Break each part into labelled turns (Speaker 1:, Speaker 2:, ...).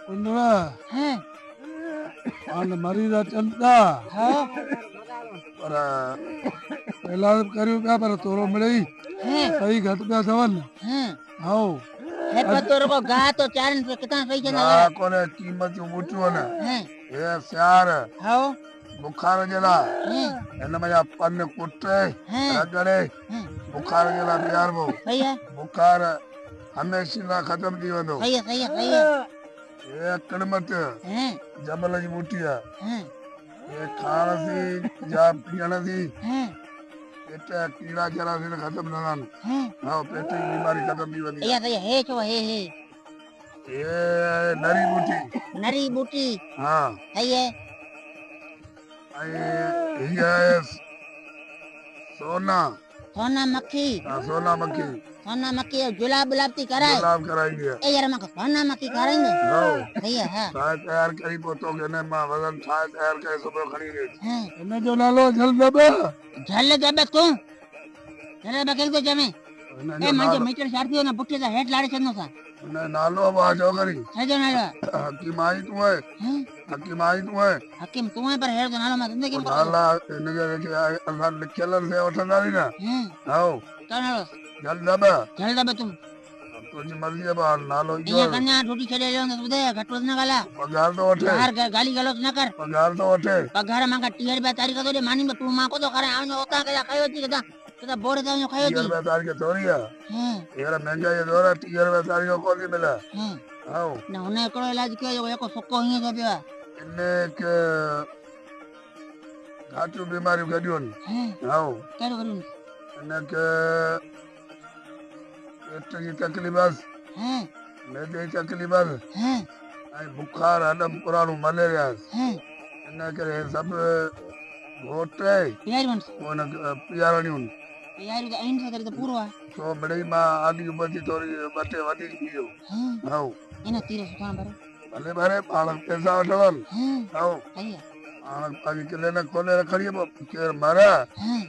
Speaker 1: कुंदरा
Speaker 2: हैं
Speaker 1: आन मरीदा चलता
Speaker 2: हाँ
Speaker 1: पर पहला करियो क्या पर तोरो मिले
Speaker 2: हैं
Speaker 1: सही घट पे थवन
Speaker 2: हैं
Speaker 1: हाओ
Speaker 2: है पर तोर को गा तो चारन पे कितना सही चंदा
Speaker 1: ना कोने कीमत जो बूटो ना
Speaker 2: हैं
Speaker 1: ये स्यार
Speaker 2: हाओ
Speaker 1: बुखार जला
Speaker 2: हैं
Speaker 1: इन मजा पन कुटे
Speaker 2: हैं
Speaker 1: रगड़े
Speaker 2: हैं
Speaker 1: बुखार जला प्यार वो
Speaker 2: सही है
Speaker 1: बुखार हमेशा खत्म थी वंदो
Speaker 2: सही है सही है सही है
Speaker 1: ये कड़मत
Speaker 2: हैं
Speaker 1: जबल जी बूटी है
Speaker 2: हैं
Speaker 1: ये खाण सी जा पीण सी
Speaker 2: हैं
Speaker 1: पेट कीड़ा जरासीन खत्म न थियनि
Speaker 2: हैं
Speaker 1: हाँ पेट जी बीमारी खत्म थी वेंदी
Speaker 2: सही है सही है छो हे
Speaker 1: ये नरी बूटी
Speaker 2: नरी बूटी
Speaker 1: हाँ
Speaker 2: सही है
Speaker 1: ऐं हीअ सोना
Speaker 2: सोना मक्खी
Speaker 1: सोना मक्खी
Speaker 2: सोना मक्खी जुलाब बुलाब थी कराए
Speaker 1: गुलाब कराईंदी आहे
Speaker 2: ए यार मको सोना मक्खी कराएंगे
Speaker 1: हाँ
Speaker 2: सही है हाँ
Speaker 1: ठाहे तयार करी पोइ तोखे हिन मां वज़न ठाहे तयार करे सुबुह खणी ॾे
Speaker 2: हैं
Speaker 1: हिन जो नालो जलदब
Speaker 2: झल दबे तू झल दबे केर को जमे
Speaker 1: हिन
Speaker 2: ए
Speaker 1: जो
Speaker 2: मांजो
Speaker 1: नालो
Speaker 2: मीटर शादी हो ना बुट्टे दा हेठ लाड़े चंदो सा
Speaker 1: हिन जो नालो बा चौकरी
Speaker 2: सजो नालो
Speaker 1: हकीम आई तूं आहे
Speaker 2: हैं
Speaker 1: हकीम आई तूं आहे
Speaker 2: हकीम तू है पर हेठ जो नालो मैं जिंदगी में
Speaker 1: नाला हिन जा जेके असां लिखियल से वठंदासीं न
Speaker 2: हैं
Speaker 1: हाँ
Speaker 2: तो नालो
Speaker 1: जलदब
Speaker 2: झल दबे तू
Speaker 1: तुंहिंजी मर्ज़ीअ बा नालो इहो
Speaker 2: इया
Speaker 1: आहे
Speaker 2: कन्या टूटी छड़े ले बुदे घट वध न गाला
Speaker 1: पगार तो वठे
Speaker 2: बाहर गाली गलोच न कर
Speaker 1: पगार तो वठे
Speaker 2: पगार मांगा 30 रुपया तारीख तो दे मानी में तू मां को तो करे आवन होता के खायो थी कदा बोरे तो खायो
Speaker 1: 30
Speaker 2: थी
Speaker 1: रुपया तारीख़ थोरी आहे
Speaker 2: हैं
Speaker 1: यार महंगाई जो दौर आहे 30 रुपया तारीख़ कोन थी मिले
Speaker 2: हैं
Speaker 1: हाँ
Speaker 2: ना उन्हें एकड़ो इलाज कियो जो एको सुको हिए जो पियो
Speaker 1: इन के घाटियूं बीमारियूं गॾियूं आहिनि
Speaker 2: हैं
Speaker 1: हाँ
Speaker 2: केड़ो करू
Speaker 1: इन के पेट जी तकलीफ़
Speaker 2: हैं
Speaker 1: मैदे जी तकलीफ़
Speaker 2: हैं
Speaker 1: ऐं बुखार हॾम पुराणो मलेरिया
Speaker 2: हैं
Speaker 1: इन करे सभु घोट
Speaker 2: यार मन
Speaker 1: उन पीआरणियूं
Speaker 2: यार तो आइन से करे तो पूरो है
Speaker 1: छो मिड़ई मां आॾी उमिरि जी थोरी ॿ टे वधीक थी वियो
Speaker 2: हैं
Speaker 1: हाँ
Speaker 2: इना तीर सुठा भरे
Speaker 1: भले भरे पाण पैसा वठणनि
Speaker 2: हैं
Speaker 1: हाँ
Speaker 2: सही है
Speaker 1: पाण पंहिंजी किले न खोले रखणी पोइ केरु मरे
Speaker 2: हैं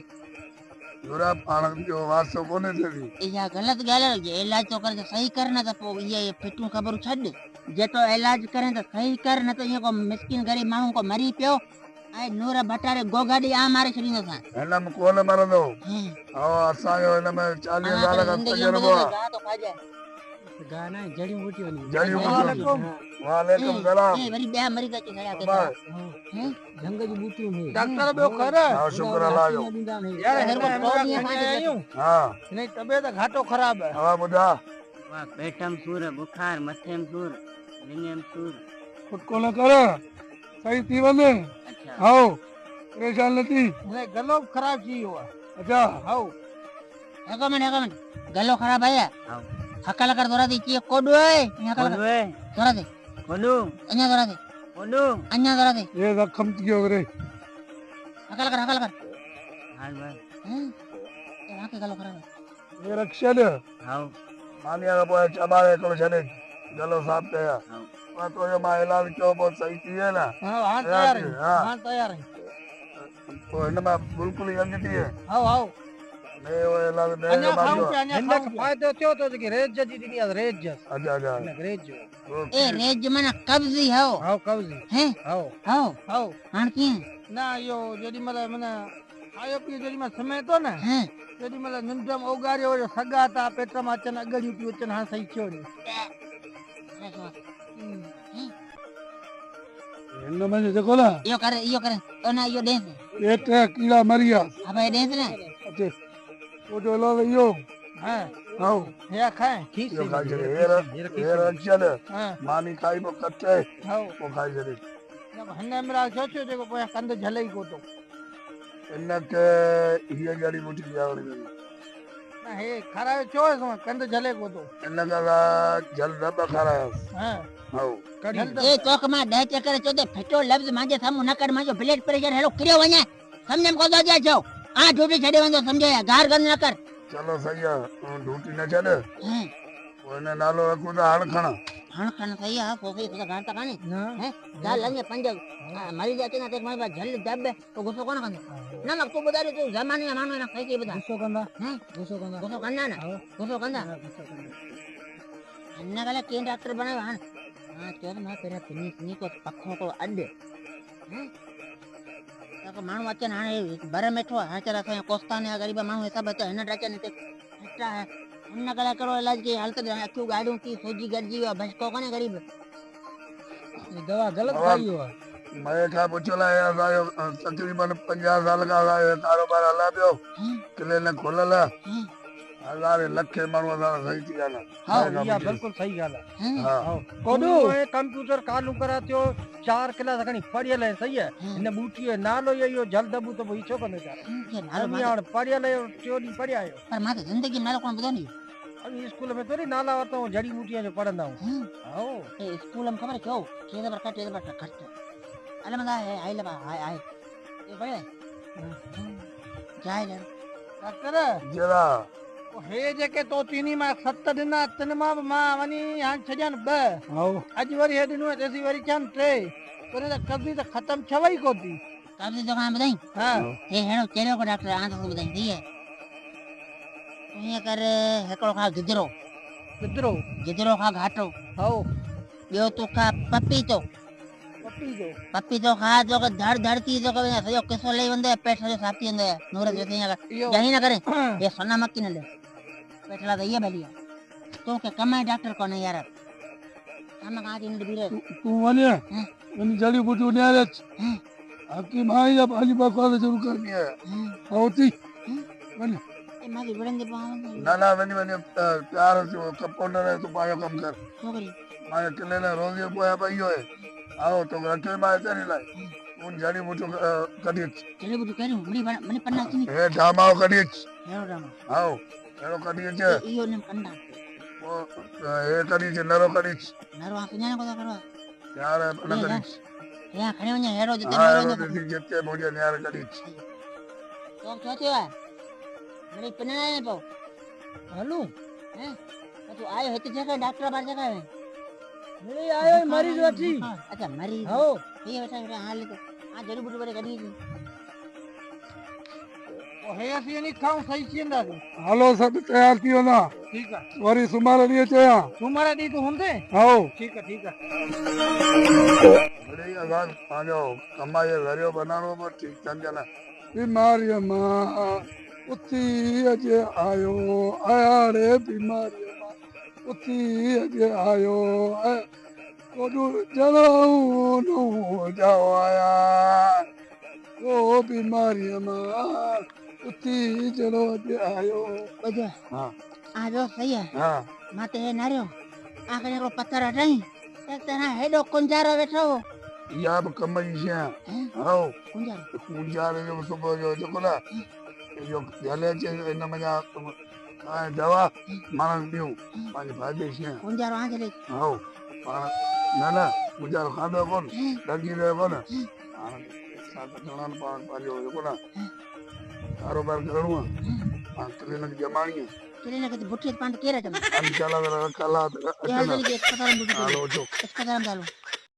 Speaker 1: जुरा पाण जो वास्तो कोन्हे थिए थी
Speaker 2: या गलत गाल है इलाज तो कर सही करना तो ये फिटू खबर छड़ जे तो इलाज करें तो सही कर न तो ये को मिस्किन गरीब माण्हू को मरी पियो ऐं नूर भटारे गोगाड़ी आ मारे छॾींदो सां
Speaker 1: हिन में कोन मरंदो
Speaker 2: हैं
Speaker 1: हा असांजो हिन में 40 साल खां
Speaker 2: जिंदगी
Speaker 1: तजुर्बो
Speaker 2: में
Speaker 1: आहे
Speaker 2: गा तो खा जाए
Speaker 3: गाना जड़ी बूटी वाली
Speaker 1: जड़ी बूटियूं वालेकुम सलाम
Speaker 2: ए वरी ॿिया मरी गए खड़ा के
Speaker 1: बाबा
Speaker 2: हैं
Speaker 3: जंग जी बूटी में
Speaker 4: डॉक्टर ॿियो कर
Speaker 1: हा शुक्र अल्लाह जो
Speaker 4: यार
Speaker 2: घर में प्रॉब्लम है
Speaker 4: आयूं
Speaker 1: हा
Speaker 4: नहीं तबियत घाटो खराब है
Speaker 1: हा ॿुधा
Speaker 5: वाह पेटम सूर बुखार मथे में सूर लिंगे में सूर
Speaker 1: खुटको न कर सही थी वञे
Speaker 5: अच्छा
Speaker 1: हाओ परेशान न थी
Speaker 4: नहीं गलो खराब थी वियो आहे
Speaker 1: अच्छा
Speaker 4: हाउ
Speaker 2: एक मिनट गलो खराब है
Speaker 5: हां
Speaker 2: हकल कर दोरा दी की कोडो है हकल कर
Speaker 5: ओए
Speaker 2: दोरा दे
Speaker 5: कोडू
Speaker 2: अन्या दोरा दे
Speaker 5: कोडू
Speaker 2: दोरा दे
Speaker 1: ये जख्म थी वियो रे
Speaker 2: हकल कर
Speaker 5: हाल भाई
Speaker 2: हैं ए आके गलो खराब है
Speaker 1: ये रक्षण
Speaker 5: हां
Speaker 1: मानिया का पोइ चबारे हिकिड़ो छॾे गलो साफ़ कया
Speaker 5: हां
Speaker 1: मां तुंहिंजो मां इलाज कयो पोइ सही थी वियो न
Speaker 4: हां हां तैयार है
Speaker 1: हाँ।
Speaker 4: हां तैयार है
Speaker 1: पोइ हिन मां बिल्कुलु ई अंग थी वियो
Speaker 4: हाउ हाउ
Speaker 1: मैं वो इलाज मैं
Speaker 4: अन्या खाऊं
Speaker 1: मांगो
Speaker 4: पे अन्या
Speaker 3: हिन
Speaker 4: खाऊं
Speaker 3: खे फ़ाइदो थियो तो जेके रेज जी ॾिनी आहे रेज
Speaker 1: अच्छा अच्छा
Speaker 3: रेज जो
Speaker 2: ए रेज मना कब्जी हो
Speaker 3: हाउ कवजी
Speaker 2: हैं
Speaker 3: हाउ
Speaker 2: हो
Speaker 4: हाउ
Speaker 2: हां की
Speaker 4: ना यो जेडी मतलब मने खायो पियो जेडी में समय तो न
Speaker 2: हैं
Speaker 4: जेडी मतलब निंडम ओगारियो हो सगा ता पेट में अचन अगड़ियूं पियो अचन हां सही थियो
Speaker 1: हिन में जेको न
Speaker 2: यो कर ओ ना यो दे
Speaker 1: पेट कीड़ा मरी विया
Speaker 2: अब दे ने
Speaker 1: अचे वो जो इलाज इहो
Speaker 4: हां
Speaker 1: हाओ
Speaker 4: या खाए
Speaker 3: खीस
Speaker 1: इहो खाई छॾे हेर रक्षण
Speaker 4: हां
Speaker 1: मानी खाई पोइ कटे
Speaker 4: हाउ
Speaker 1: पोइ खाई छॾे
Speaker 4: हने मेरा सोचो जेको पोया कंद झले ई कोतो
Speaker 1: इनखे हीअ जड़ी बूटी ॾियावणी पवंदी
Speaker 4: ना हे खरायो छो है कंद झले कोतो
Speaker 1: इन खां जल दॿ खारायोसि
Speaker 4: हां
Speaker 1: हाओ
Speaker 2: ए तोक मां 10 चक्कर चोदे फेटो लफ्ज मांजे सामू न कर मांजो ब्लड प्रेशर हेलो किरियो वणे समझ में को दो जा छो आ ड्यूटी छडे वंदो समझे गार गंद न कर
Speaker 1: चलो सही आहे तूं ड्यूटी न छॾ
Speaker 2: हैं
Speaker 1: पोइ हिन नालो रखूं था हण खण
Speaker 2: हण खण सही है फोफी तो गार ता काने
Speaker 3: ना
Speaker 2: हैं जा लंगे पंज मरी जाते ना ते मां जल दब तो गुस्सो कोन कंदो ना ना तू बता रे तू जमाने मानो ना कई बता
Speaker 3: गुस्सो कंदा
Speaker 2: हैं
Speaker 3: गुस्सो कंदा
Speaker 2: गुस्सो कंदा ना गुस्सो कंदा
Speaker 3: गुस्सो कंदा
Speaker 2: अन्ना गले केन डॉक्टर बनायो हां हाँ चल मां तेरा पिनी को पखों को अड्डे तो माण्हू अचनि हाणे बर मेठो आहे हाणे चल असांजा कोस्तान जा ग़रीब माण्हू हिसाब अचनि हिन अचनि हिते हेठा आहे हिन करे कहिड़ो इलाज की हालत अखियूं ॻाढ़ियूं थी सोजी गॾिजी वियो आहे भॼको कोन्हे ग़रीब
Speaker 3: ये दवा गलत खाई हुआ
Speaker 1: मैं था पुछला है असांजो तकरीबन 50 साल का असांजो कारोबार हला पियो क्लिनिक खुलियल आहे हज़ारे लखे माण्हू असां सही थी ॻाल्हि
Speaker 3: हाँ इहा बिल्कुल सही ॻाल्हि आहे
Speaker 1: हा
Speaker 3: कोडू कंप्यूटर कालू करा थियो 4 क्लास खणी पढ़ियल आहे सही आहे हिन बूटी जो नालो इहो जल्द बू त भई छो कंदो चाहे
Speaker 2: नालो
Speaker 3: हाणे पढ़ियल आहियो टियों ॾींहुं पढ़िया आहियो
Speaker 2: पर मां त ज़िंदगी नालो कोन ॿुधो नी
Speaker 3: अभी स्कूल में थोड़ी नाला वरतो जड़ी बूटियां जो पढ़ंदा हूं आओ
Speaker 2: ए स्कूल में खबर क्यों के दबर कट अले मदा है आई लबा आई ये बड़े जाए ले
Speaker 4: डॉक्टर
Speaker 1: जरा
Speaker 4: हे जेके तो तीनी मां 7 ॾिना तिन मां बि मां वञी हाणे छॾियनि 2
Speaker 3: आओ
Speaker 4: अॼु वरी हे ॾिनो तेसी वरी चयनि 3 पर त कब्ज़ी त ख़तम छव ई कोन थी
Speaker 2: कब्ज़ जो खान बताई
Speaker 4: हाँ
Speaker 2: हे हेड़ो चेलो को डॉक्टर आ तो बताई थी है ये कर हेकड़ो खा गिदरो
Speaker 4: किधरो
Speaker 2: खा घाटो
Speaker 4: आओ
Speaker 2: बियो तो खा पपीतो खा जो के धड़ थी जो के सयो किसो ले वंदे पेट सयो साफ थी वंदे नूर जो थिया
Speaker 4: इहो
Speaker 2: यही ना करे ये सोना मक्की न ले पेटला तो ये भलिया तो के कमाए डॉक्टर को नहीं यार हम कहां दिन बीरे
Speaker 1: तू वने वनी जड़ी बूटी न्यारे हकीम आई या पाली बकवास जरूर करनी है होती वने
Speaker 2: ए मागी बड़ंगे पावन
Speaker 1: ना ना वनी वनी प्यार से कंपाउंडर है तो पायो कम कर
Speaker 2: छोकरी
Speaker 1: माने क्लिनिक रोज पोया पइयो है आओ तो रखे मां तेरी लाई उन जड़ी बूटी कडी
Speaker 2: चले बुटू करू मनी पन्ना चनी
Speaker 1: हे ढामाओ कडी
Speaker 2: हेरो राम
Speaker 1: आओ हेरो कडी
Speaker 2: इयो ने कंडा
Speaker 1: वो हे कडी नरो कडी
Speaker 2: नरो आ सुन्या को करो
Speaker 1: यार अपना कडी
Speaker 2: या खणे वने हेरो जते
Speaker 1: हाँ
Speaker 2: मेरो
Speaker 1: हेरो दी जते मोजे यार कडी
Speaker 2: तो क्या थियो है मेरी पन्ना नहीं पाओ
Speaker 3: हलू
Speaker 2: हैं तू आयो है तो जगह डॉक्टर बार जगह है
Speaker 3: मेरे आयो मरीज वठी
Speaker 2: अच्छा मरीज
Speaker 3: आओ
Speaker 2: ये बेटा हाल तो आ जड़ी बूटी बड़े कडी
Speaker 4: ओ हे असी नहीं खाऊं सही चींदा
Speaker 1: हलो सब तैयार थी वना
Speaker 4: ठीक है
Speaker 1: वरी सुमार दी चया
Speaker 4: तुम्हारे दी तो हुंदे
Speaker 1: आओ
Speaker 4: ठीक है
Speaker 1: बड़े आवाज पाजो कमाए घरियो बनानो पर ठीक समझना बीमारी मां उठी अजे आयो आया रे बीमारी मां उठी अजे आयो कोडू जलाऊ नो जाओ आया ओ बीमारी मां उठी चलो अजे आयो
Speaker 2: बजे
Speaker 1: हां
Speaker 2: आ जो सही है
Speaker 1: हां
Speaker 2: माते है नारियो आखिर को पत्थर हटाई एक तरह हेडो कुंजारो बैठो
Speaker 1: या बि कम जी शइ आओ
Speaker 2: कुंजारो
Speaker 1: पूंजारे जो सुबुह जो जेको न इहो जले अचे हिन मञा दवा माण्हुनि ॾियूं पंहिंजे फ़ाइदे जी शइ
Speaker 2: कुंजारो आ चले
Speaker 1: आओ पाण न पूंजारो खाधो कोन लॻी रहियो कोन हाणे छा करणो आहे पाण पंहिंजो जेको न कारोबार करणो आहे हाणे क्लिनिक जमाणी आहे
Speaker 2: क्लिनिक के बुट्टे पांड केरा जमा
Speaker 1: अंचाला रखला
Speaker 2: ये हाल के अस्पताल में बुट्टे
Speaker 1: हालो जो
Speaker 2: अस्पताल में डालो